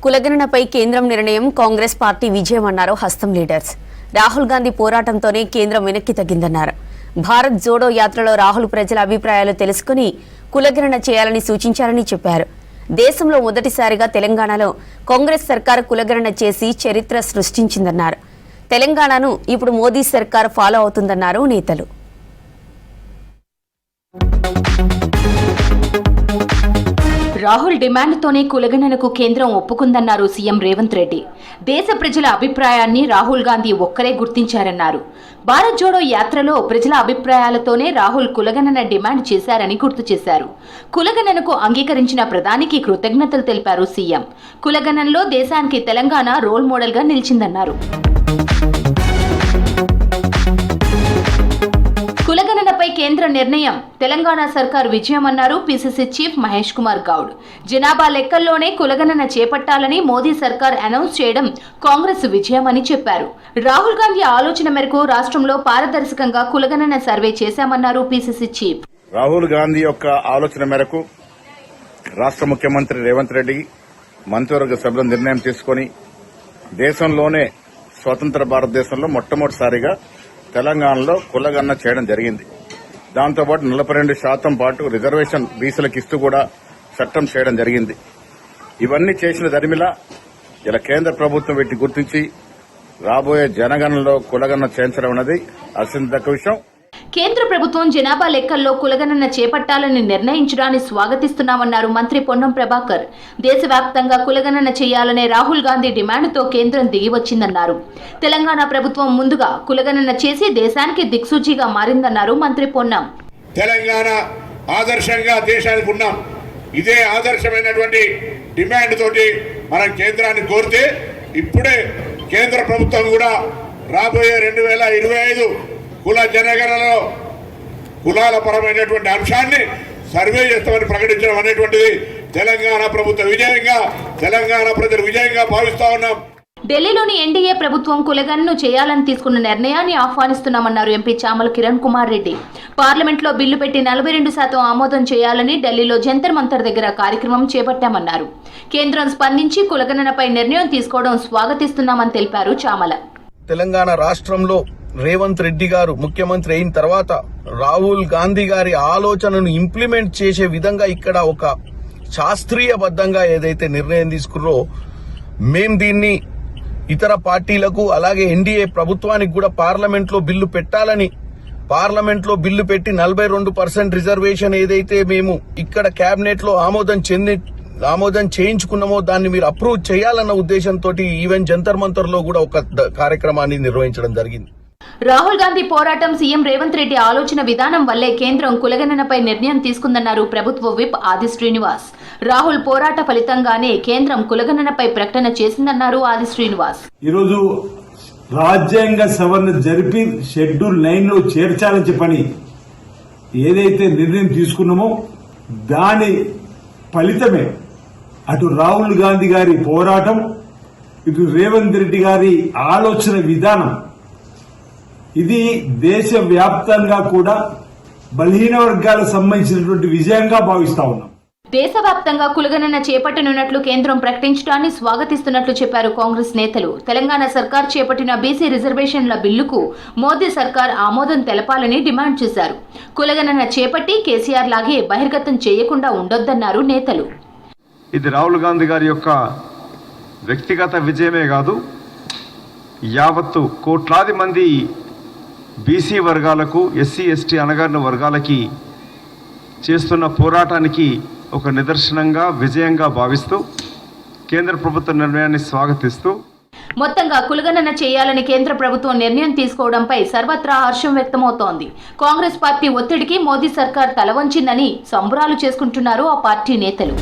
కులగణనపై కేంద్రం నిర్ణయం కాంగ్రెస్ పార్టీ విజయమన్నారు హస్తం లీడర్స్. రాహుల్ గాంధీ పోరాటంతోనే కేంద్రం వెనక్కి తగ్గిందన్నారు. భారత్ జోడో యాత్రలో రాహుల్ ప్రజల అభిప్రాయాలు తెలుసుకుని కులగణన చేయాలని సూచించారని చెప్పారు. దేశంలో మొదటిసారిగా తెలంగాణలో కాంగ్రెస్ సర్కారు కులగణన చేసి చరిత్ర సృష్టించిందన్నారు. తెలంగాణను ఇప్పుడు మోదీ సర్కారు ఫాలో అవుతుందన్నారు నేతలు. రాహుల్ డిమాండ్తోనే కులగణనకు కేంద్రం ఒప్పుకుందన్నారు సీఎం రేవంత్ రెడ్డి. దేశ ప్రజల అభిప్రాయాన్ని రాహుల్ గాంధీ ఒక్కరే గుర్తించారన్నారు. భారత్ జోడో యాత్రలో ప్రజల అభిప్రాయాలతోనే రాహుల్ కులగణన డిమాండ్ చేశారని గుర్తు చేశారు. కులగణనకు అంగీకరించిన ప్రధానికి కృతజ్ఞతలు తెలిపారు సీఎం. కులగణనలో దేశానికి తెలంగాణ రోల్ మోడల్గా నిలిచిందన్నారు. కులగణనపై కేంద్ర నిర్ణయం తెలంగాణ సర్కారు విజయమన్నారు పీసీసీ చీఫ్ మహేష్ కుమార్ గౌడ్. జనాభా లెక్కల్లోనే కులగణన చేపట్టాలని మోదీ సర్కార్ అనౌన్స్ చేయడం కాంగ్రెస్ విజయమని చెప్పారు. రాహుల్ గాంధీ ఆలోచన మేరకు రాష్ట్రంలో పారదర్శకంగా కులగణన సర్వే చేశామన్నారు పీసీసీ చీఫ్. రాహుల్ గాంధీ యొక్క ఆలోచన మేరకు రాష్ట్ర ముఖ్యమంత్రి రేవంత్ రెడ్డి మంత్రివర్గ సభలో నిర్ణయం తీసుకుని దేశంలోనే స్వతంత్ర భారతదేశంలో మొట్టమొదటిసారిగా తెలంగాణలో కులగణన చేయడం జరిగింది. దాంతోపాటు 42% పాటు రిజర్వేషన్ బీసీలకు ఇస్తూ కూడా చట్టం చేయడం జరిగింది. ఇవన్నీ చేసిన దరిమిలా ఇలా కేంద్ర ప్రభుత్వం వీటిని గుర్తించి రాబోయే జనగణనలో కులగణన చేయించడం అనేది అత్యంత విషయం. కేంద్ర ప్రభుత్వం జనాభా లెక్కల్లో కులగణన చేపట్టాలని నిర్ణయించడాన్ని స్వాగతిస్తున్నామన్నారు మంత్రి పొన్నం ప్రభాకర్. దేశవ్యాప్తంగా కులగణన చేయాలనే రాహుల్ గాంధీ డిమాండ్తో కేంద్రం దిగివచ్చిందన్నారు. తెలంగాణ ప్రభుత్వం ముందుగా కులగణన చేసి దేశానికి దిక్సూచిగా మారిందన్నారు మంత్రి పొన్నం. తెలంగాణ ఆదర్శంగా దేశానికి ఉన్నాం. ఇదే ఆదర్శమైనటువంటి డిమాండ్ తోటి మనం కేంద్రాన్ని కోరితే ఇప్పుడే కేంద్ర ప్రభుత్వం కూడా రాబోయే 2025 కుల జనగణనలో కులాల పరమైనటువంటి అంశాన్ని సర్వే చేస్తామని ప్రకటించడం అనేటువంటిది తెలంగాణ ప్రభుత్వ విజయంగా, తెలంగాణ ప్రజల విజయంగా భావిస్తా ఉన్నాం. ఢిల్లీలోని ఎన్డీఏ ప్రభుత్వం కులగణను చేయాలని తీసుకున్న నిర్ణయాన్ని ఆహ్వానిస్తున్నామన్నారు ఎంపీ చామల కిరణ్ కుమార్ రెడ్డి. పార్లమెంట్లో బిల్లు పెట్టి 42% ఆమోదం చేయాలని ఢిల్లీలో జంతర్ మంతర్ దగ్గర కార్యక్రమం చేపట్టామన్నారు. కేంద్రం స్పందించి కులగణనపై నిర్ణయం తీసుకోవడం స్వాగతిస్తున్నామని తెలిపారు చామల. తెలంగాణ రాష్ట్రంలో రేవంత్ రెడ్డి గారు ముఖ్యమంత్రి అయిన తర్వాత రాహుల్ గాంధీ గారి ఆలోచనను ఇంప్లిమెంట్ చేసే విధంగా ఇక్కడ ఒక శాస్త్రీయబద్ధంగా ఏదైతే నిర్ణయం తీసుకున్నారో మేం దీన్ని ఇతర పార్టీలకు అలాగే ఎన్డీఏ ప్రభుత్వానికి కూడా పార్లమెంట్లో బిల్లు పెట్టాలని, పార్లమెంట్లో బిల్లు పెట్టి 42% రిజర్వేషన్ ఏదైతే మేము ఇక్కడ కేబినెట్ లో ఆమోదం చేయించుకున్నామో దాన్ని మీరు అప్రూవ్ చేయాలన్న ఉద్దేశంతో ఈవెన్ జంతర్ మంతర్ లో కూడా ఒక కార్యక్రమాన్ని నిర్వహించడం జరిగింది. రాహుల్ గాంధీ పోరాటం, సీఎం రేవంత్ రెడ్డి ఆలోచన విధానం వల్లే కేంద్రం కులగణనపై నిర్ణయం తీసుకుందన్నారు ప్రభుత్వ విప్ ఆది శ్రీనివాస్. రాహుల్ పోరాట ఫలితంగానే కేంద్రం కులగణనపై ప్రకటన చేసిందన్నారు ఆది శ్రీనివాస్. ఈరోజు రాజ్యాంగ సవరణ జరిపి షెడ్యూల్ 9 లో చేర్చాలని చెప్పని ఏదైతే నిర్ణయం తీసుకున్నామో దాని ఫలితమే అటు రాహుల్ గాంధీ గారి పోరాటం, ఇటు రేవంత్ రెడ్డి గారి ఆలోచన విధానం, ఇది దేశవ్యాప్తంగా కూడా బలహీన వర్గాలకు సంబంధించినటువంటి విజయంగా భావిస్తా ఉన్నాం. దేశవ్యాప్తంగా కులగణన చేపట్టనున్నట్లు కేంద్రం ప్రకటించడాన్ని స్వాగతిస్తున్నట్లు చెప్పారు కాంగ్రెస్ నేతలు. తెలంగాణ సర్కార్ చేపట్టిన బీసీ రిజర్వేషన్ల బిల్లుకు మోదీ సర్కార్ ఆమోదం తెలపాలని డిమాండ్ చేశారు. కులగణన చేపట్టి కేసీఆర్ లాగే బహిర్గతం చేయకుండా ఉండొద్దన్నారు నేతలు. ఇది రాహుల్ గాంధీ గారి యొక్క వ్యక్తిగత విజయమే కాదు, యావత్తు కోట్లాది మంది బీసీ వర్గాలకు, ఎస్సీ ఎస్టీ అణగారిన వర్గాలకి చేస్తున్న పోరాటానికి ఒక నిదర్శనంగా, విజయంగా భావిస్తూ కేంద్ర ప్రభుత్వ నిర్ణయాన్ని స్వాగతిస్తూ మొత్తంగా కులగణన చేయాలని కేంద్ర ప్రభుత్వం నిర్ణయం తీసుకోవడంపై సర్వత్రా హర్షం వ్యక్తమవుతోంది. కాంగ్రెస్ పార్టీ ఒత్తిడికి మోదీ సర్కార్ తలవంచిందని సంబరాలు చేసుకుంటున్నారు ఆ పార్టీ నేతలు.